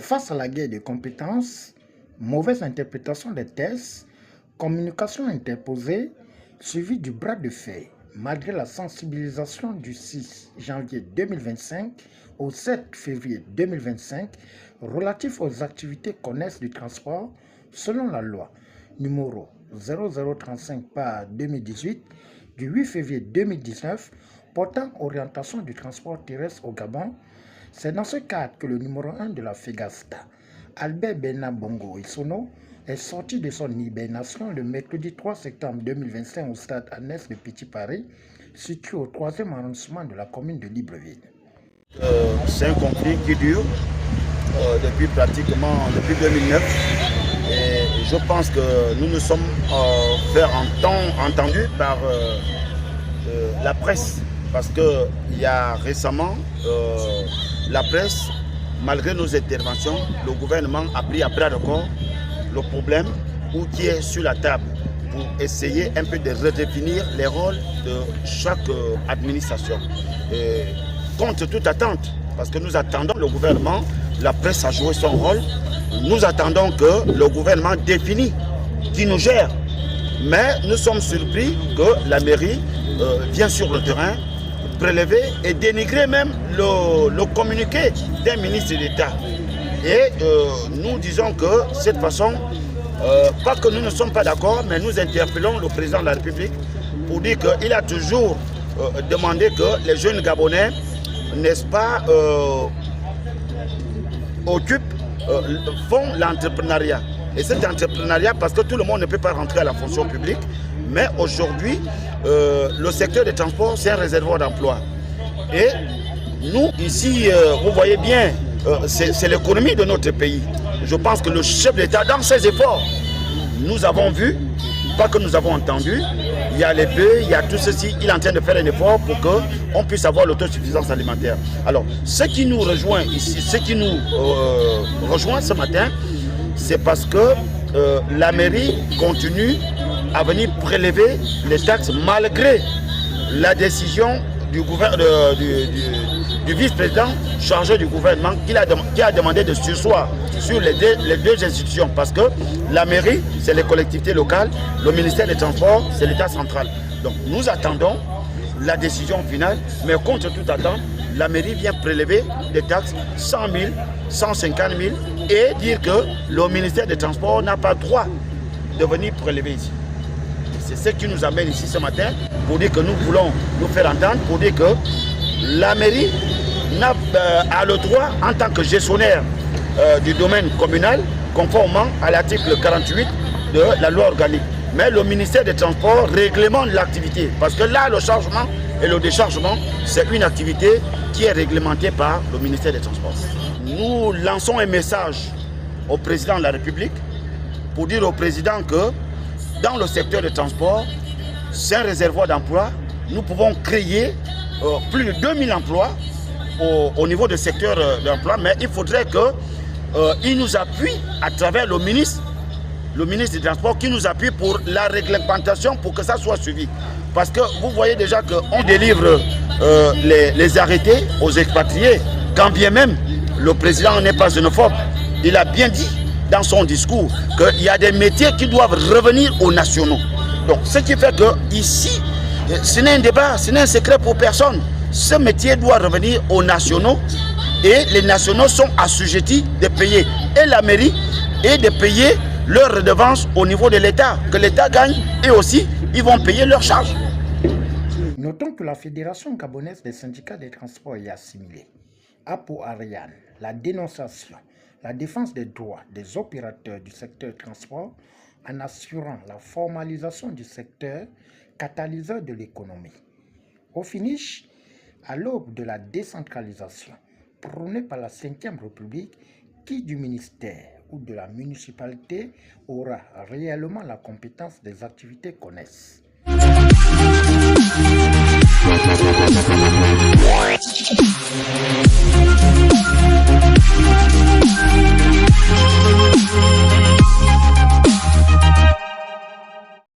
Face à la guerre de compétences, mauvaise interprétation des tests, communication interposée, suivi du bras de fer, malgré la sensibilisation du 6 janvier 2025 au 7 février 2025 relatif aux activités connexes du transport selon la loi numéro 0035 par 2018 du 8 février 2019 portant orientation du transport terrestre au Gabon. C'est dans ce cadre que le numéro 1 de la FEGASTA, Albert Bernard Bongo Isono, est sorti de son hibernation le mercredi 3 septembre 2025 au stade Annès de Petit Paris, situé au 3e arrondissement de la commune de Libreville. C'est un conflit qui dure depuis 2009 et je pense que nous nous sommes fait entendus par la presse parce qu'il y a récemment la presse, malgré nos interventions, le gouvernement a pris à bras le corps le problème ou qui est sur la table pour essayer un peu de redéfinir les rôles de chaque administration. Et contre toute attente, parce que nous attendons le gouvernement, la presse a joué son rôle, nous attendons que le gouvernement définisse qui nous gère. Mais nous sommes surpris que la mairie vient sur le terrain prélever et dénigrer même le communiqué d'un ministre d'État. Et nous disons que cette façon, pas que nous ne sommes pas d'accord, mais nous interpellons le président de la République pour dire qu'il a toujours demandé que les jeunes Gabonais, n'est-ce pas, font l'entrepreneuriat. Et cet entrepreneuriat, parce que tout le monde ne peut pas rentrer à la fonction publique, mais aujourd'hui, le secteur des transports, c'est un réservoir d'emploi. Et nous, ici, vous voyez bien, c'est l'économie de notre pays. Je pense que le chef d'État, dans ses efforts, nous avons vu, pas que nous avons entendu, il y a les bœufs, il y a tout ceci, il est en train de faire un effort pour qu'on puisse avoir l'autosuffisance alimentaire. Alors, ce qui nous rejoint ici, ce qui nous rejoint ce matin, c'est parce que la mairie continue à venir prélever les taxes malgré la décision du vice-président chargé du gouvernement qui a demandé de surseoir sur les deux institutions parce que la mairie, c'est les collectivités locales, le ministère des Transports, c'est l'État central. Donc nous attendons la décision finale, mais contre toute attente, la mairie vient prélever des taxes 100 000, 150 000 et dire que le ministère des Transports n'a pas le droit de venir prélever ici. C'est ce qui nous amène ici ce matin pour dire que nous voulons nous faire entendre, pour dire que la mairie a le droit en tant que gestionnaire du domaine communal, conformément à l'article 48 de la loi organique. Mais le ministère des Transports réglemente l'activité, parce que là, le chargement et le déchargement, c'est une activité qui est réglementée par le ministère des Transports. Nous lançons un message au président de la République pour dire au président que dans le secteur des transports, c'est un réservoir d'emplois. Nous pouvons créer plus de 2000 emplois au niveau du secteur d'emploi, mais il faudrait qu'il nous appuie à travers le ministre des Transports, qui nous appuie pour la réglementation, pour que ça soit suivi. Parce que vous voyez déjà qu'on délivre les arrêtés aux expatriés, quand bien même le président n'est pas xénophobe. Il a bien dit dans son discours qu'il y a des métiers qui doivent revenir aux nationaux. Donc ce qui fait que ici, ce n'est un débat, ce n'est un secret pour personne. Ce métier doit revenir aux nationaux et les nationaux sont assujettis de payer et la mairie et de payer leurs redevances au niveau de l'État. Que l'État gagne et aussi ils vont payer leurs charges. Notons que la Fédération gabonaise des syndicats des transports est assimilée a pour Ariane la dénonciation, la défense des droits des opérateurs du secteur transport en assurant la formalisation du secteur catalyseur de l'économie. Au finish, à l'aube de la décentralisation prônée par la Ve République, qui du ministère ou de la municipalité aura réellement la compétence des activités connexes.